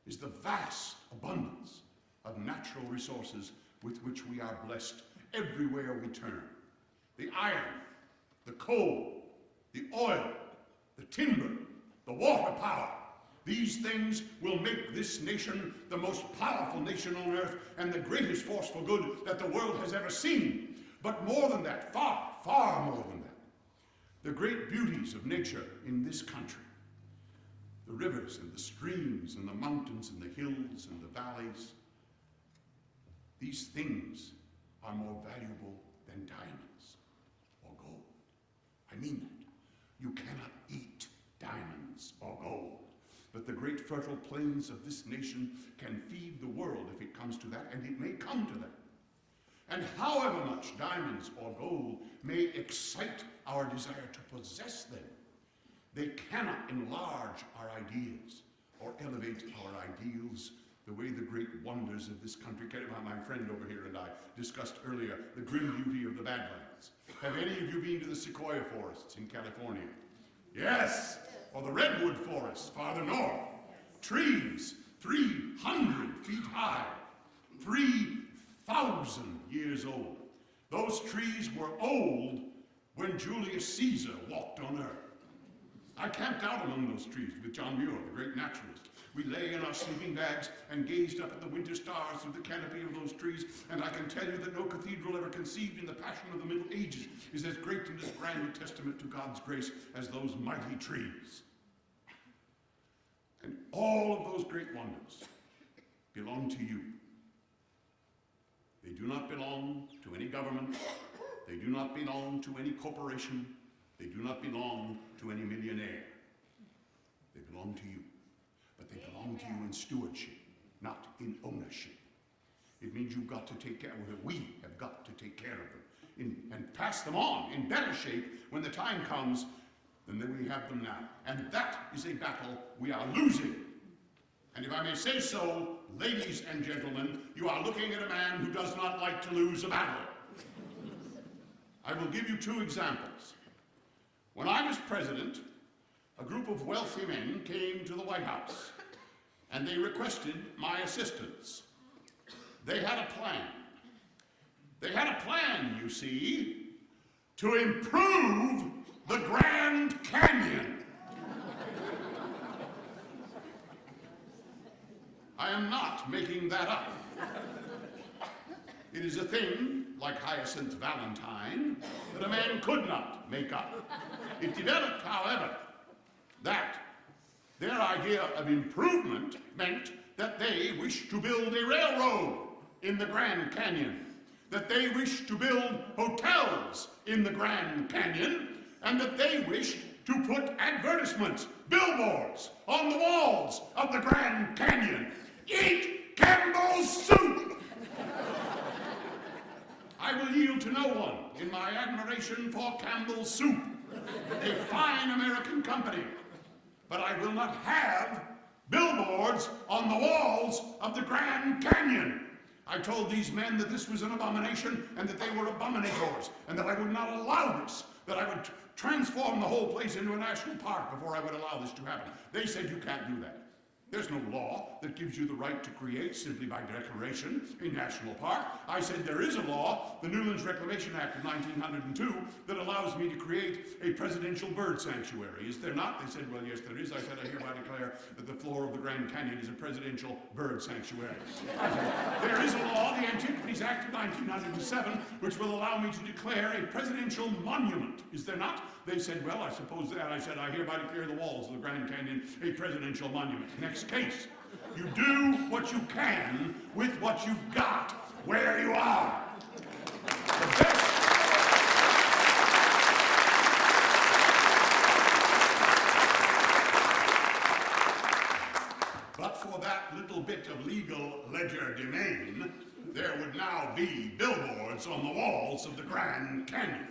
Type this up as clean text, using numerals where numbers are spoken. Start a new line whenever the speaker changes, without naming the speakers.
is the vast abundance of natural resources with which we are blessed everywhere we turn. The iron, the coal, the oil, the timber, the water power. These things will make this nation the most powerful nation on earth and the greatest force for good that the world has ever seen. But more than that, far, far more than that, the great beauties of nature in this country, the rivers and the streams and the mountains and the hills and the valleys, these things are more valuable than diamonds or gold. I mean that. You cannot eat diamonds or gold. But the great fertile plains of this nation can feed the world if it comes to that, and it may come to that. And however much diamonds or gold may excite our desire to possess them, they cannot enlarge our ideas or elevate our ideals the way the great wonders of this country can. My friend over here and I discussed earlier the grim beauty of the Badlands. Have any of you been to the sequoia forests in California? Yes, or the redwood forests farther north. Trees 300 feet high, 3,000 years old. Those trees were old when Julius Caesar walked on earth. I camped out among those trees with John Muir, the great naturalist. We lay in our sleeping bags and gazed up at the winter stars through the canopy of those trees, and I can tell you that no cathedral ever conceived in the passion of the Middle Ages is as great and as grand a testament to God's grace as those mighty trees. And all of those great wonders belong to you. They do not belong to any government. They do not belong to any corporation. They do not belong to any millionaire. They belong to you. But they belong to you in stewardship, not in ownership. It means you've got to take care of them. We have got to take care of them and pass them on in better shape when the time comes than we have them now. And that is a battle we are losing. And if I may say so, ladies and gentlemen, you are looking at a man who does not like to lose a battle. I will give you two examples. When I was president, a group of wealthy men came to the White House, and they requested my assistance. They had a plan. They had a plan, you see, to improve the Grand Canyon. I am not making that up. It is a thing, like Hyacinth Valentine, that a man could not make up. It developed, however, that their idea of improvement meant that they wished to build a railroad in the Grand Canyon, that they wished to build hotels in the Grand Canyon, and that they wished to put advertisements, billboards, on the walls of the Grand Canyon. Eat Campbell's soup! I will yield to no one in my admiration for Campbell's soup, a fine American company. But I will not have billboards on the walls of the Grand Canyon. I told these men that this was an abomination and that they were abominators and that I would not allow this, that I would transform the whole place into a national park before I would allow this to happen. They said, you can't do that. There's no law that gives you the right to create simply by declaration a national park. I said there is a law, the Newlands Reclamation Act of 1902, that allows me to create a presidential bird sanctuary. Is there not? They said, well, yes, there is. I said, I hereby declare that the floor of the Grand Canyon is a presidential bird sanctuary. I said, there is a law, the Antiquities Act of 1907, which will allow me to declare a presidential monument. Is there not? They said, well, I suppose that. I said, I hereby declare the walls of the Grand Canyon a presidential monument. Next case. You do what you can with what you've got where you are. The best. But for that little bit of legal legerdemain, there would now be billboards on the walls of the Grand Canyon.